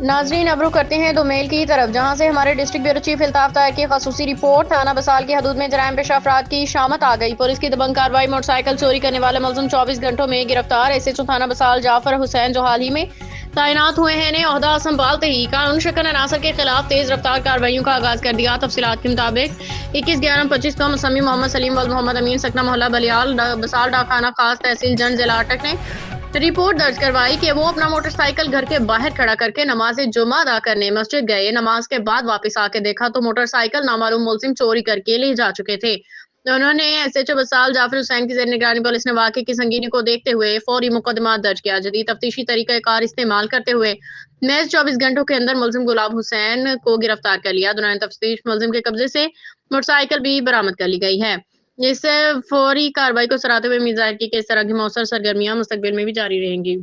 ناظرین ابرو کرتے ہیں دو میل کی طرف، جہاں سے ہمارے district bureau chief Altaf Tahir کی خصوصی رپورٹ۔ تھانہ بسال کی حدود میں جرائم پیشہ افراد کی شامت آ گئی، پولیس کی دبنگ کارروائی، موٹر سائیکل چوری کرنے والے ملزم 24 گھنٹوں میں گرفتار۔ ایس ایچ او تھانہ بسال جعفر حسین جو حال ہی میں تعینات ہوئے ہیں نے عہدہ سنبھالتے ہی قانون شکن عناصر کے خلاف تیز رفتار کارروائیوں کا آغاز کر دیا۔ تفصیلات کے مطابق 21/11/25 کو مسمی محمد سلیم ولد محمد امین سکنہ محلہ بلیال بسال ڈاکخانہ خاص تحصیل جنڈ ضلع اٹک نے رپورٹ درج کروائی کہ وہ اپنا موٹر سائیکل گھر کے باہر کھڑا کر کے نماز جمعہ ادا کرنے مسجد گئے۔ نماز کے بعد واپس آ کے دیکھا تو موٹر سائیکل نامعلوم ملزم چوری کر کے لے جا چکے تھے۔ انہوں نے ایس ایچ او بسال جعفر حسین کی زیر نگرانی پولیس نے واقعے کی سنگینی کو دیکھتے ہوئے فوری مقدمات درج کیا۔ جدید تفتیشی طریقہ کار استعمال کرتے ہوئے محض 24 گھنٹوں کے اندر ملزم غلام حسین کو گرفتار کر لیا۔ دوران تفتیش ملزم کے قبضے سے موٹر سائیکل بھی برآمد کر لی گئی ہے۔ اس فوری کارروائی کو سراہتے ہوئے امید ظاہر کی کہ اس طرح کی مؤثر سرگرمیاں مستقبل میں بھی جاری رہیں گی۔